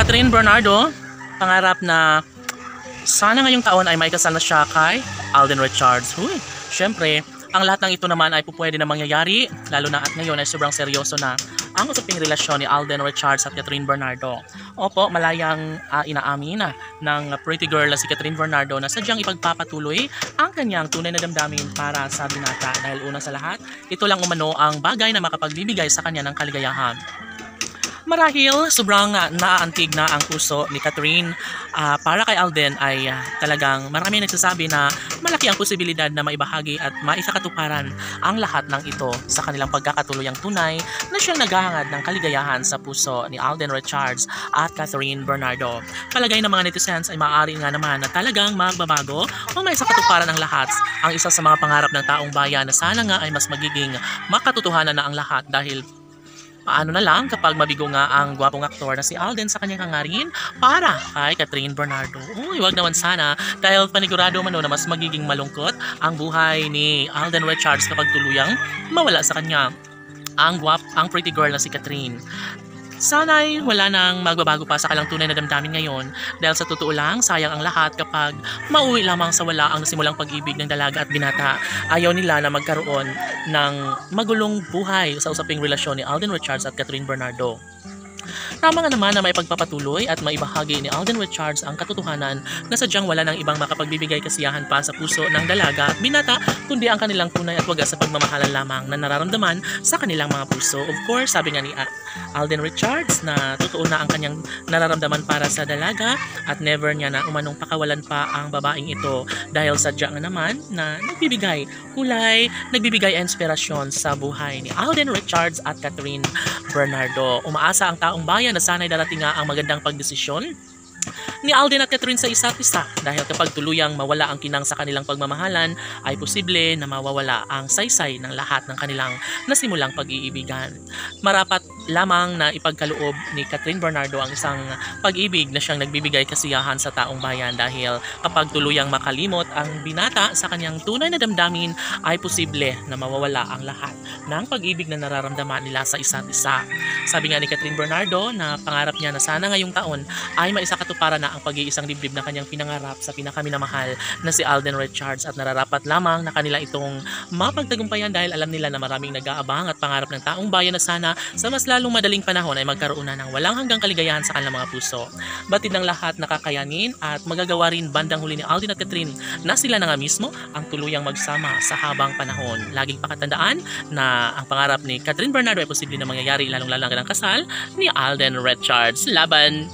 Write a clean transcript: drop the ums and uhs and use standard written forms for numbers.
Catherine Bernardo, pangarap na sana ngayong taon ay may kasal na siya kay Alden Richards. Huy, syempre, ang lahat ng ito naman ay pupwede na mangyayari, lalo na at ngayon ay sobrang seryoso na ang usaping relasyon ni Alden Richards at Catherine Bernardo. Opo, malayang inaamin ng pretty girl na si Catherine Bernardo na sadyang ipagpapatuloy ang kanyang tunay na damdamin para sa binata dahil una sa lahat, ito lang umano ang bagay na makapagbibigay sa kanya ng kaligayahan. Marahil sobrang naaantig na ang puso ni Catherine para kay Alden ay talagang marami nagsasabi na malaki ang posibilidad na maibahagi at maisakatuparan ang lahat ng ito sa kanilang pagkakatuluyang tunay na siyang naghahangad ng kaligayahan sa puso ni Alden Richards at Catherine Bernardo. Palagay ng mga netizens ay maaari nga naman na talagang magbabago o maisakatuparan ang lahat. Ang isa sa mga pangarap ng taong bayan na sana nga ay mas magiging makatotohanan na ang lahat dahil paano na lang kapag mabigo nga ang gwapong aktor na si Alden sa kanyang hangarin para kay Catherine Bernardo. Uy, wag naman sana dahil panigurado man na mas magiging malungkot ang buhay ni Alden Richards kapag tuluyang mawala sa kanya ang pretty girl na si Catherine. Sana'y wala nang magbabago pa sa kanilang tunay na damdamin ngayon dahil sa totoo lang, sayang ang lahat kapag mauwi lamang sa wala ang nasimulang pag-ibig ng dalaga at binata. Ayaw nila na magkaroon ng magulong buhay sa usaping relasyon ni Alden Richards at Catherine Bernardo. Tama nga naman na may pagpapatuloy at maibahagi ni Alden Richards ang katotohanan na sadyang wala ng ibang makapagbibigay kasiyahan pa sa puso ng dalaga at binata kundi ang kanilang tunay at wagas sa pagmamahalan lamang na nararamdaman sa kanilang mga puso. Of course, sabi nga ni Alden Richards na totoo na ang kanyang nararamdaman para sa dalaga at never niya na umanong pakawalan pa ang babaeng ito dahil sadya nga naman na nagbibigay kulay, nagbibigay inspirasyon sa buhay ni Alden Richards at Catherine Bernardo. Umaasa ang taong bayan na sana'y darating nga ang magandang pagdesisyon ni Alden at Catherine sa isa't isa dahil kapag tuluyang mawala ang kinang sa kanilang pagmamahalan ay posible na mawawala ang saysay ng lahat ng kanilang nasimulang pag-iibigan. Marapat lamang na ipagkaloob ni Catherine Bernardo ang isang pag-ibig na siyang nagbibigay kasiyahan sa taong bayan dahil kapag tuluyang makalimot ang binata sa kanyang tunay na damdamin ay posible na mawawala ang lahat ng pag-ibig na nararamdaman nila sa isa't isa. Sabi nga ni Catherine Bernardo na pangarap niya na sana ngayong taon ay maisakatuparan na ang pag-iisang dibdib na kanyang pinangarap sa pinakaminamahal na si Alden Richards at nararapat lamang na kanila itong mapagtagumpayan dahil alam nila na maraming nag-aabang at pangarap ng taong bayan na sana sa mas lalong madaling panahon ay magkaroon na ng walang hanggang kaligayahan sa kanilang mga puso. Batid ng lahat nakakayanin at magagawa rin bandang huli ni Alden at Catherine na sila na nga mismo ang tuluyang magsama sa habang panahon. Laging pakatandaan na ang pangarap ni Catherine Bernardo ay posible na mangyayari lalong-lalo ng kasal ni Alden Richards. Laban!